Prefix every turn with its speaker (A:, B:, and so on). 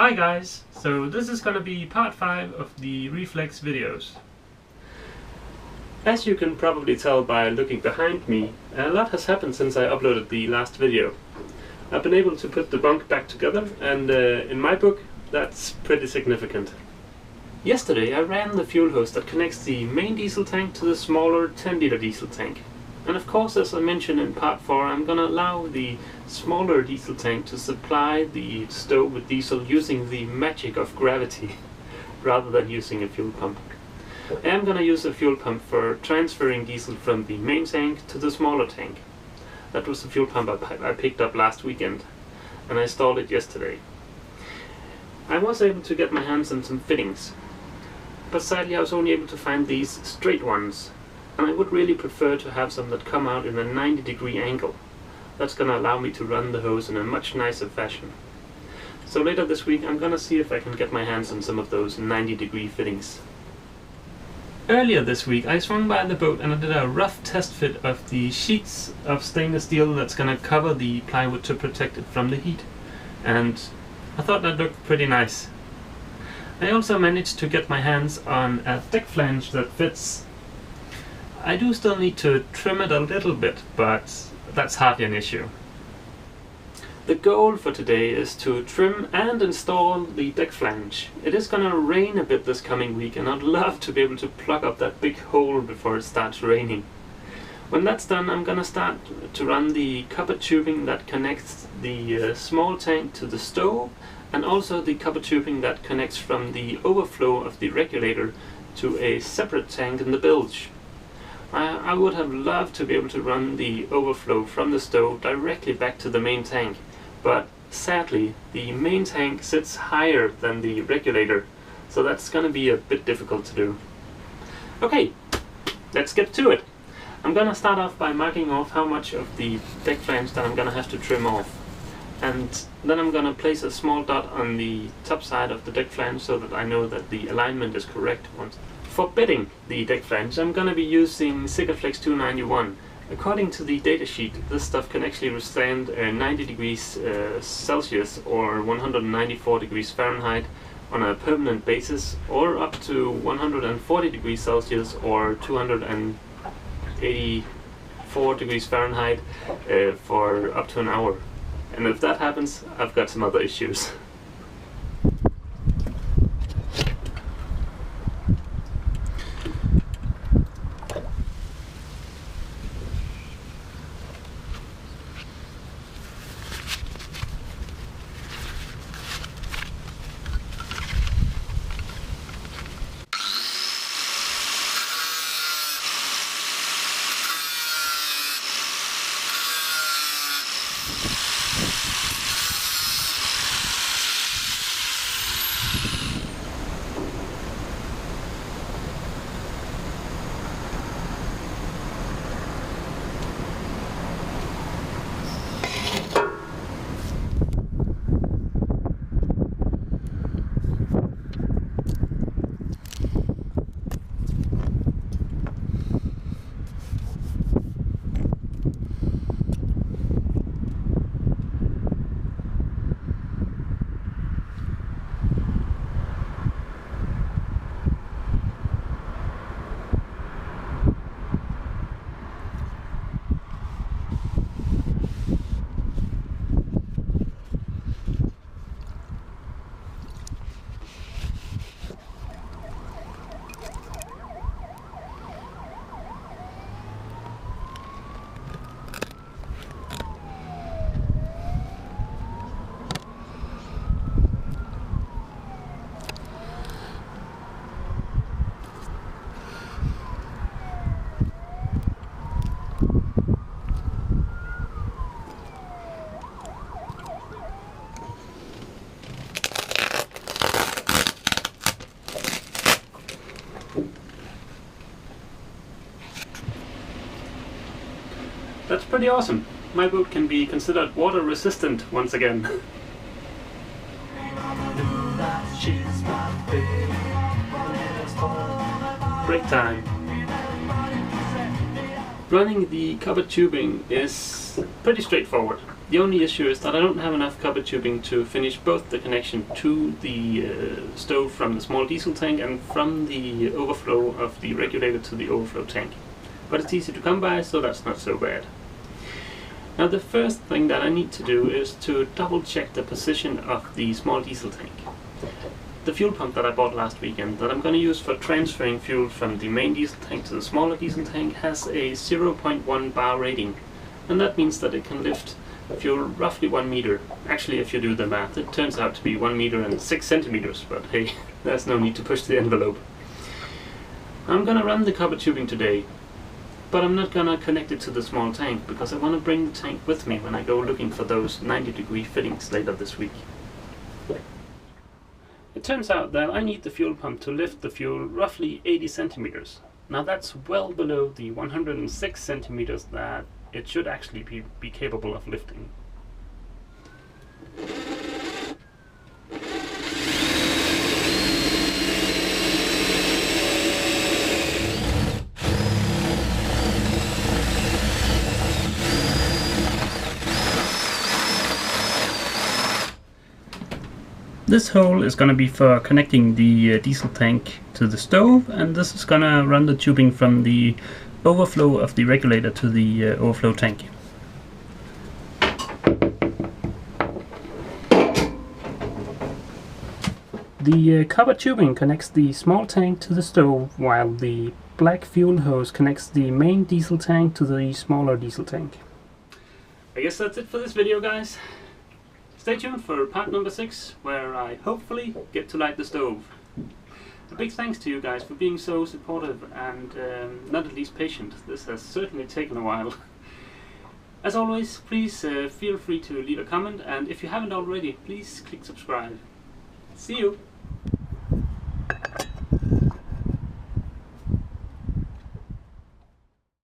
A: Hi guys! So this is gonna be part 5 of the Refleks videos. As you can probably tell by looking behind me, a lot has happened since I uploaded the last video. I've been able to put the bunk back together, and in my book that's pretty significant. Yesterday I ran the fuel hose that connects the main diesel tank to the smaller 10-liter diesel tank. And of course, as I mentioned in part 4, I'm gonna allow the smaller diesel tank to supply the stove with diesel using the magic of gravity rather than using a fuel pump. I am gonna use a fuel pump for transferring diesel from the main tank to the smaller tank. That was the fuel pump I picked up last weekend, and I installed it yesterday. I was able to get my hands on some fittings, but sadly I was only able to find these straight ones. And I would really prefer to have some that come out in a 90-degree angle. That's going to allow me to run the hose in a much nicer fashion. So later this week I'm going to see if I can get my hands on some of those 90-degree fittings. Earlier this week I swung by the boat and I did a rough test fit of the sheets of stainless steel that's going to cover the plywood to protect it from the heat. And I thought that looked pretty nice. I also managed to get my hands on a deck flange that fits. I do still need to trim it a little bit, but that's hardly an issue. The goal for today is to trim and install the deck flange. It is gonna rain a bit this coming week, and I'd love to be able to plug up that big hole before it starts raining. When that's done, I'm gonna start to run the copper tubing that connects the small tank to the stove, and also the copper tubing that connects from the overflow of the regulator to a separate tank in the bilge. I would have loved to be able to run the overflow from the stove directly back to the main tank, but sadly the main tank sits higher than the regulator, so that's going to be a bit difficult to do. Okay, let's get to it. I'm going to start off by marking off how much of the deck flange that I'm going to have to trim off, and then I'm going to place a small dot on the top side of the deck flange so that I know that the alignment is correct. For bedding the deck flange, I'm going to be using Refleks 291. According to the datasheet, this stuff can actually withstand 90 degrees Celsius or 194 degrees Fahrenheit on a permanent basis, or up to 140 degrees Celsius or 284 degrees Fahrenheit for up to an hour. And if that happens, I've got some other issues. That's pretty awesome. My boat can be considered water resistant once again. Break time. Running the copper tubing is pretty straightforward. The only issue is that I don't have enough copper tubing to finish both the connection to the stove from the small diesel tank and from the overflow of the regulator to the overflow tank. But it's easy to come by, so that's not so bad. Now the first thing that I need to do is to double check the position of the small diesel tank. The fuel pump that I bought last weekend that I'm going to use for transferring fuel from the main diesel tank to the smaller diesel tank has a 0.1 bar rating, and that means that it can lift fuel roughly 1 meter. Actually, if you do the math, it turns out to be 1 meter and 6 centimeters, but hey, there's no need to push the envelope. I'm going to run the copper tubing today, but I'm not going to connect it to the small tank because I want to bring the tank with me when I go looking for those 90-degree fittings later this week. It turns out that I need the fuel pump to lift the fuel roughly 80 centimeters. Now that's well below the 106 centimeters that it should actually be capable of lifting. This hole is going to be for connecting the diesel tank to the stove, and this is going to run the tubing from the overflow of the regulator to the overflow tank. The copper tubing connects the small tank to the stove, while the black fuel hose connects the main diesel tank to the smaller diesel tank. I guess that's it for this video, guys. Stay tuned for part number 6, where I hopefully get to light the stove. A big thanks to you guys for being so supportive and not at least patient. This has certainly taken a while. As always, please feel free to leave a comment, and if you haven't already, please click subscribe. See you!